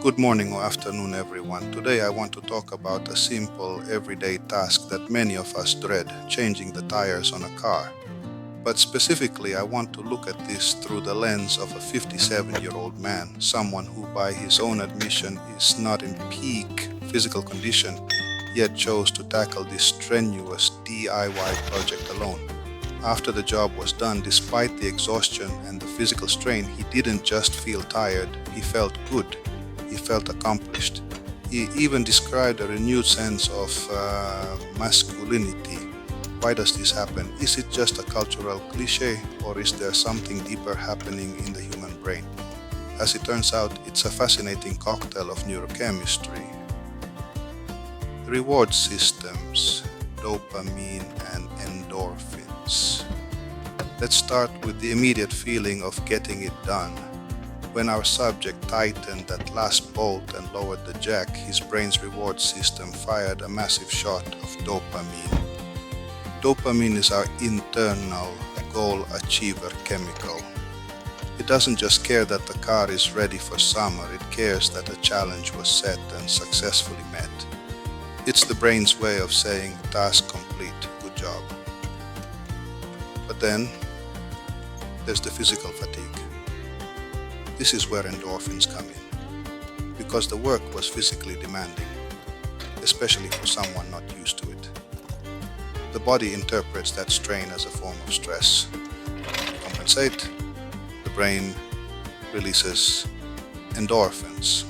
Good morning or afternoon, everyone. Today I want to talk about a simple, everyday task that many of us dread, changing the tires on a car. But specifically, I want to look at this through the lens of a 57-year-old man, someone who by his own admission is not in peak physical condition, yet chose to tackle this strenuous DIY project alone. After the job was done, despite the exhaustion and the physical strain, he didn't just feel tired, he felt good. He felt accomplished. He even described a renewed sense of masculinity. Why does this happen? Is it just a cultural cliche, or is there something deeper happening in the human brain? As it turns out, it's a fascinating cocktail of neurochemistry. Reward systems, dopamine and endorphins. Let's start with the immediate feeling of getting it done. When our subject tightened that last bolt and lowered the jack, his brain's reward system fired a massive shot of dopamine. Dopamine is our internal goal achiever chemical. It doesn't just care that the car is ready for summer, it cares that a challenge was set and successfully met. It's the brain's way of saying, task complete, good job. But then, there's the physical fatigue. This is where endorphins come in, because the work was physically demanding, especially for someone not used to it. The body interprets that strain as a form of stress. To compensate, the brain releases endorphins,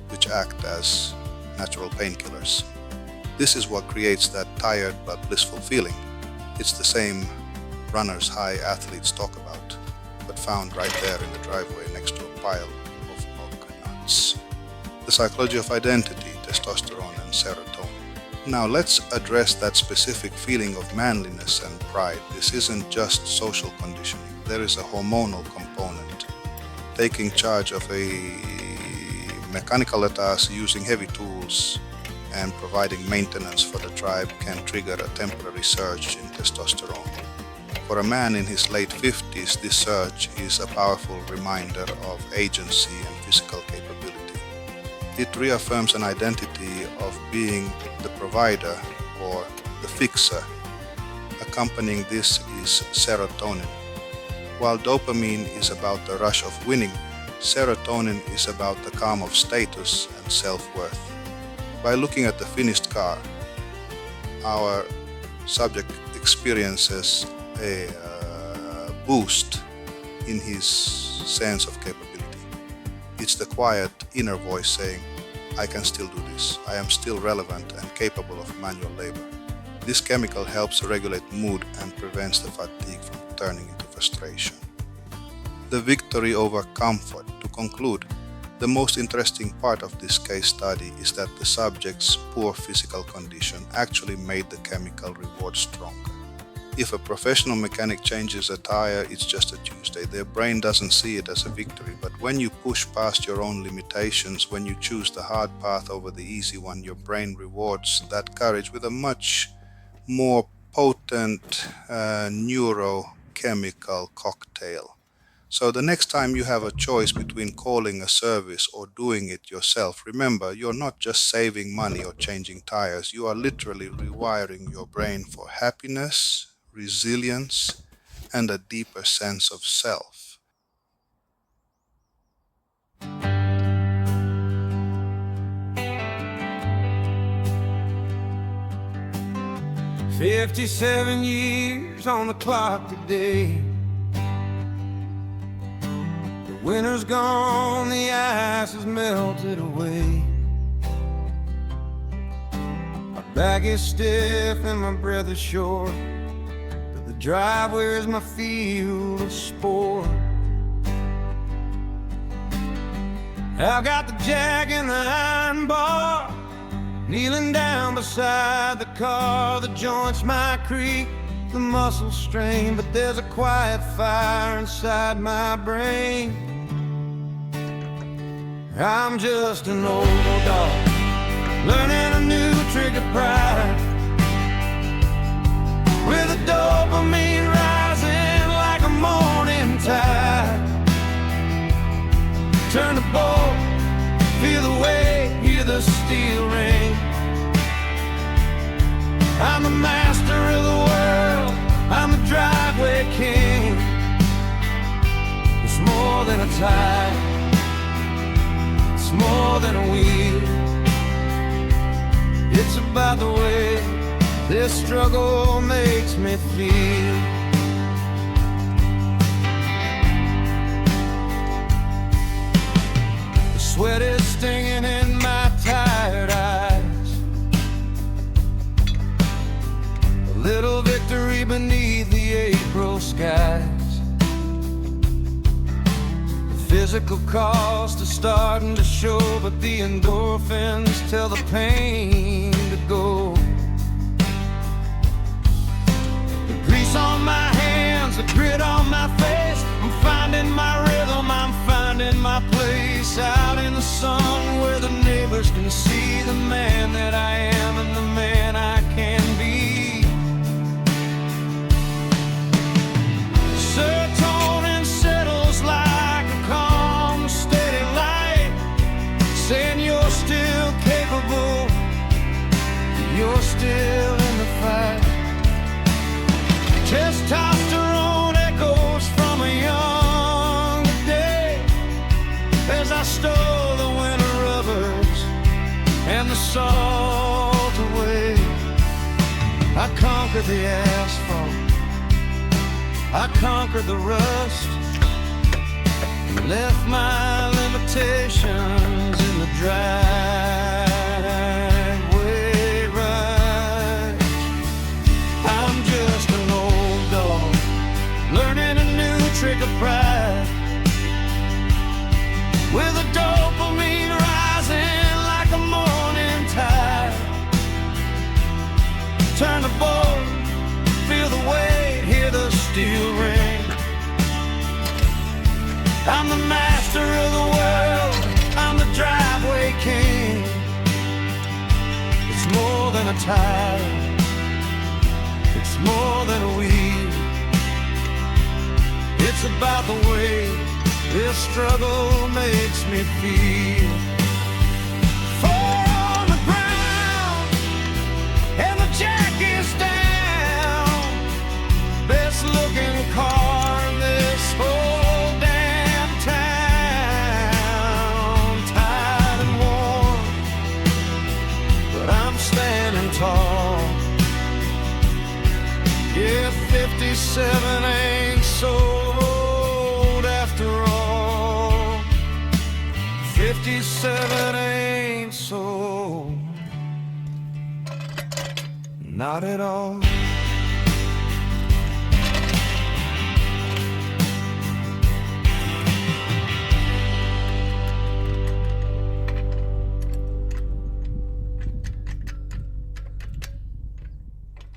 which act as natural painkillers. This is what creates that tired but blissful feeling. It's the same runner's high athletes talk about, but found right there in the driveway next to a pile of log nuts. The psychology of identity, testosterone and serotonin. Now let's address that specific feeling of manliness and pride. This isn't just social conditioning. There is a hormonal component. Taking charge of a mechanical task using heavy tools and providing maintenance for the tribe can trigger a temporary surge in testosterone. For a man in his late 50s, this surge is a powerful reminder of agency and physical capability. It reaffirms an identity of being the provider or the fixer. Accompanying this is serotonin. While dopamine is about the rush of winning, serotonin is about the calm of status and self-worth. By looking at the finished car, our subject experiences a boost in his sense of capability. It's the quiet inner voice saying, I can still do this. I am still relevant and capable of manual labor. This chemical helps regulate mood and prevents the fatigue from turning into frustration. The victory over comfort. To conclude, the most interesting part of this case study is that the subject's poor physical condition actually made the chemical reward stronger. If a professional mechanic changes a tire, it's just a Tuesday. Their brain doesn't see it as a victory. But when you push past your own limitations, when you choose the hard path over the easy one, your brain rewards that courage with a much more potent neurochemical cocktail. So the next time you have a choice between calling a service or doing it yourself, remember, you're not just saving money or changing tires. You are literally rewiring your brain for happiness, resilience, and a deeper sense of self. "57 years on the clock today. The winter's gone, the ice has melted away. My back is stiff and my breath is short. The driveway is my field of sport. I've got the jack and the iron bar, kneeling down beside the car. The joints might creak, the muscles strain, but there's a quiet fire inside my brain. I'm just an old dog, learning a new trick of pride, with a dopamine rising like a morning tide. Turn the boat, tide. It's more than a wheel. It's about the way this struggle makes me feel. The sweat is stinging in my tired eyes. A little victory beneath the April skies. The physical cost is starting to show, but the endorphins tell the pain to go. The grease on my hands, the grit on my face, I'm finding my rhythm, I'm finding my place. Out in the sun where the neighbors can see the man that I am and the man I can be. Serotonin settles like a calm, steady light, saying you're still capable, you're still in the fight. Testosterone echoes from a young day as I stole the winter rubbers and the salt away. I conquered the asphalt, I conquered the rust, and left my limitations in the driveway rust. I'm just an old dog, learning a new trick of pride, with a dopamine rising like a morning tide. Turn the board, feel the weight, hear the steel ring. I'm the master of the world, I'm the driveway king. It's more than a tire, it's more than a wheel. It's about the way this struggle makes me feel. Four on the ground and the jack is down. Best looking car in this whole damn town. Tired and warm, but I'm standing tall. Yeah, 57 ain't so old after all. 57 ain't so, not at all.